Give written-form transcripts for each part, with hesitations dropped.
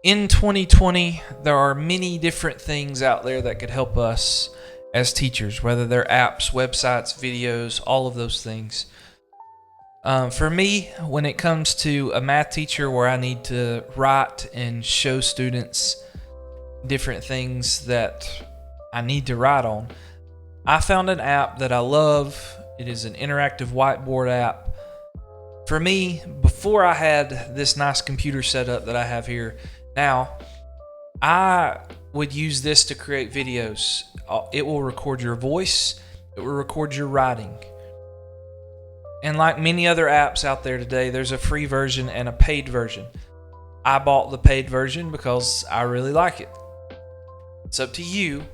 In 2020, there are many different things out there that could help us as teachers, whether they're apps, websites, videos, all of those things. For me, when it comes to a math teacher where I need to write and show students different things that I need to write on, I found an app that I love. It is an interactive whiteboard app. For me, before I had this nice computer setup that I have here now, I would use this to create videos. It will record your voice. It will record your writing. And like many other apps out there today, there's a free version and a paid version. I bought the paid version because I really like it. It's up to you.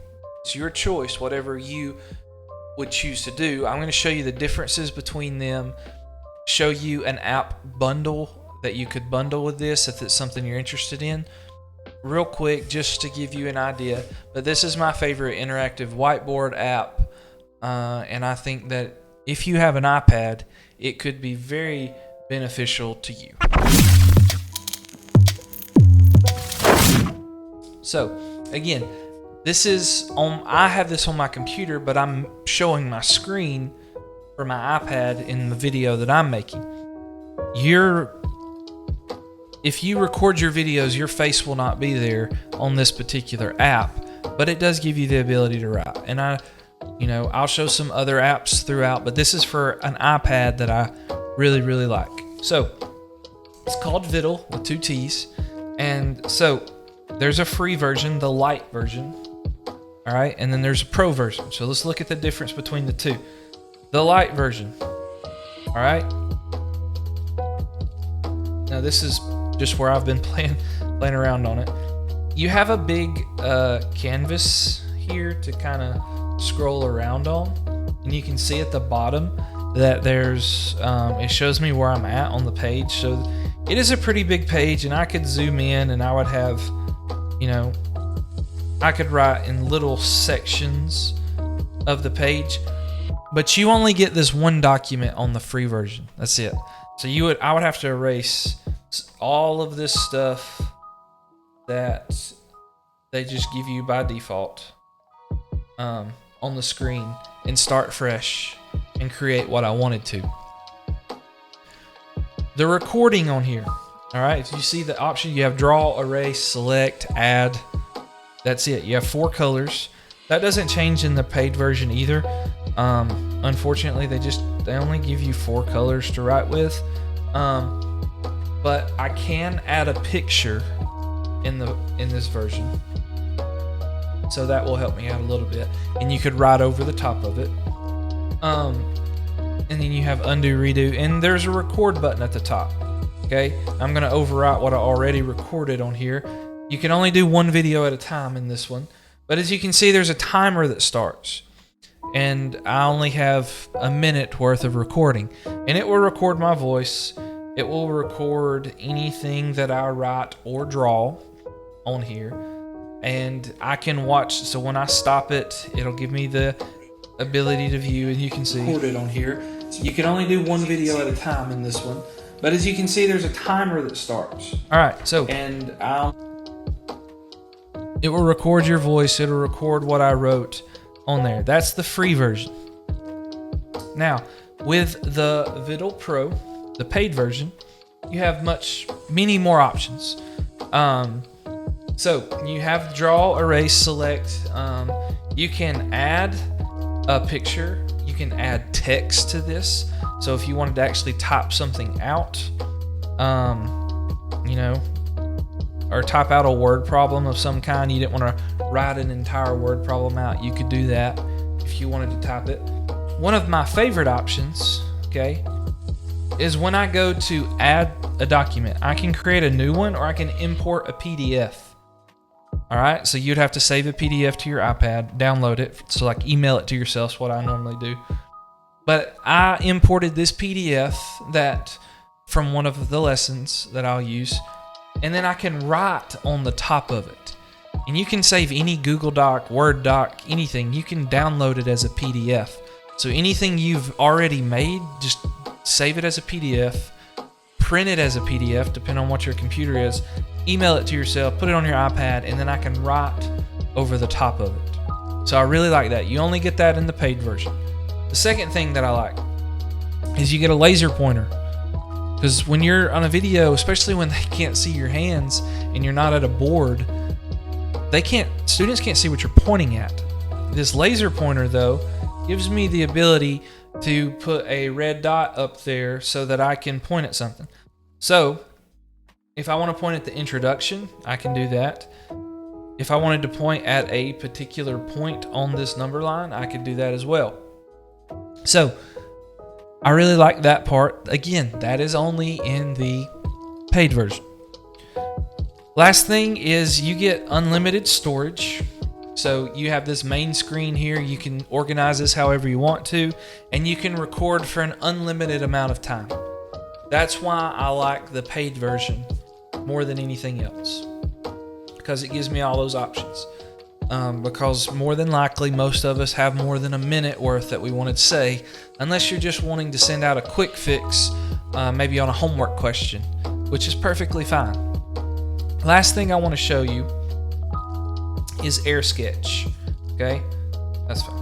It's your choice, whatever you would choose to do. I'm going to show you the differences between them, show you an app bundle that you could bundle with this if it's something you're interested in. Real quick, just to give you an idea, but this is my favorite interactive whiteboard app, and I think that if you have an iPad, it could be very beneficial to you. So, again, this is on. I have this on my computer, but I'm showing my screen for my iPad in the video that I'm making. If you record your videos, your face will not be there on this particular app, but it does give you the ability to write. And I'll show some other apps throughout, but this is for an iPad that I really, really like. So it's called Vittle with 2 T's. And so there's a free version, the light version. All right. And then there's a pro version. So let's look at the difference between the two. The light version. All right. Now this is just where I've been playing around on it. You have a big canvas here to kind of scroll around on, and you can see at the bottom that there's it shows me where I'm at on the page. So it is a pretty big page, and I could zoom in and I would have, I could write in little sections of the page, but you only get this one document on the free version. That's it. So I would have to erase all of this stuff that they just give you by default on the screen and start fresh and create what I wanted to. The recording on here, all right, if you see the option, you have draw, erase, select, add. That's it. You have 4 colors. That doesn't change in the paid version either. Unfortunately, they only give you 4 colors to write with. But I can add a picture in this version, so that will help me out a little bit. And you could write over the top of it. And then you have undo, redo, and there's a record button at the top. Okay, I'm gonna overwrite what I already recorded on here. You can only do 1 video at a time in this one, but as you can see, there's a timer that starts, and I only have a minute worth of recording, and it will record my voice. It will record anything that I write or draw on here, and I can watch. So when I stop it, it'll give me the ability to view, and you can see recorded on here. You can only do 1 video at a time in this one, but as you can see, there's a timer that starts. All right, so it will record your voice. It'll record what I wrote on there. That's the free version. Now, with the Vittle Pro, the paid version, you have many more options. So you have draw, erase, select. You can add a picture. You can add text to this. So if you wanted to actually type something out, or type out a word problem of some kind, you didn't want to write an entire word problem out, you could do that if you wanted to type it. One of my favorite options, okay, is when I go to add a document, I can create a new one, or I can import a PDF. All right, so you'd have to save a PDF to your iPad, download it, so like email it to yourself, what I normally do. But I imported this PDF from one of the lessons that I'll use, and then I can write on the top of it. And you can save any Google Doc, Word doc, anything. You can download it as a PDF. So anything you've already made, just save it as a PDF, print it as a PDF, depending on what your computer is, email it to yourself, put it on your iPad, and then I can write over the top of it. So I really like that. You only get that in the paid version. The second thing that I like is you get a laser pointer. Because when you're on a video, especially when they can't see your hands and you're not at a board, students can't see what you're pointing at. This laser pointer, though, gives me the ability to put a red dot up there so that I can point at something. So if I want to point at the introduction, I can do that. If I wanted to point at a particular point on this number line, I could do that as well. So I really like that part. Again, that is only in the paid version. Last thing is you get unlimited storage. So you have this main screen here. You can organize this however you want to, and you can record for an unlimited amount of time. That's why I like the paid version more than anything else, because it gives me all those options. Because more than likely, most of us have more than a minute worth that we wanted to say, unless you're just wanting to send out a quick fix, maybe on a homework question, which is perfectly fine. Last thing I want to show you is Air Sketch. Okay, that's fine.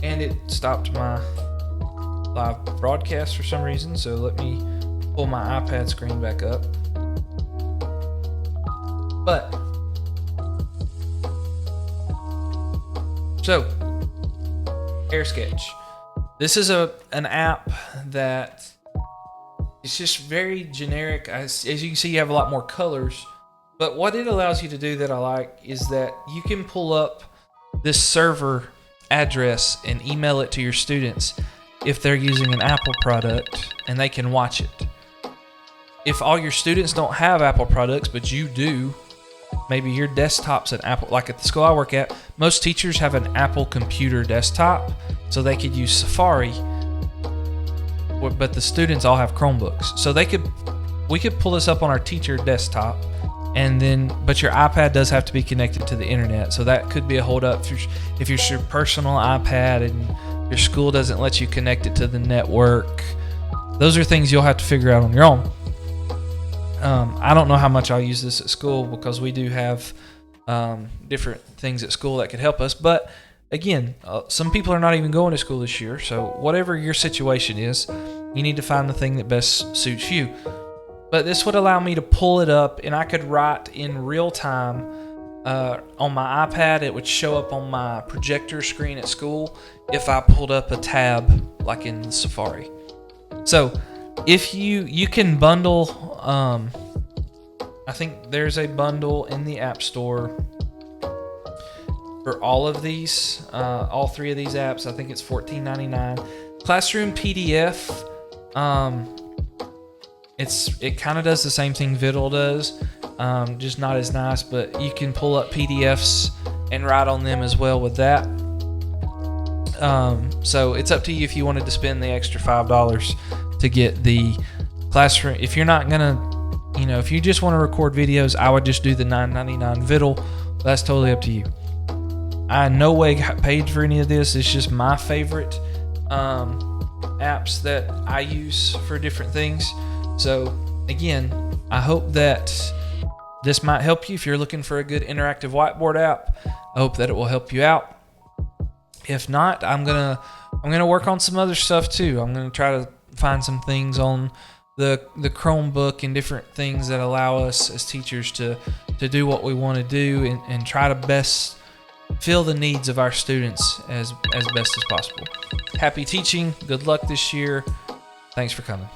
And it stopped my live broadcast for some reason, so let me pull my iPad screen back up. But so, Air Sketch. This is an app that it's just very generic. As you can see, you have a lot more colors. But what it allows you to do that I like is that you can pull up this server address and email it to your students if they're using an Apple product, and they can watch it. If all your students don't have Apple products, but you do, maybe your desktop's an Apple, like at the school I work at, most teachers have an Apple computer desktop, so they could use Safari, but the students all have Chromebooks. So we could pull this up on our teacher desktop, and then, but your iPad does have to be connected to the internet, so that could be a hold up if it's your personal iPad and your school doesn't let you connect it to the network. Those are things you'll have to figure out on your own. I don't know how much I'll use this at school, because we do have different things at school that could help us. But again, some people are not even going to school this year. So whatever your situation is, you need to find the thing that best suits you. But this would allow me to pull it up, and I could write in real time on my iPad. It would show up on my projector screen at school if I pulled up a tab like in Safari. So if you can bundle, I think there's a bundle in the App Store for all of these, all three of these apps. I think it's $14.99. Classroom PDF, it kind of does the same thing Vittle does, just not as nice, but you can pull up PDFs and write on them as well with that. So it's up to you if you wanted to spend the extra $5 to get the classroom. If you're not gonna, if you just want to record videos, I would just do the $9.99 Vittle. That's totally up to you. I in no way got paid for any of this. It's just my favorite apps that I use for different things. So again, I hope that this might help you if you're looking for a good interactive whiteboard app. I hope that it will help you out. If not, I'm gonna work on some other stuff too. I'm gonna try to find some things on the Chromebook and different things that allow us as teachers to do what we want to do and try to best fill the needs of our students as best as possible. Happy teaching. Good luck this year. Thanks for coming.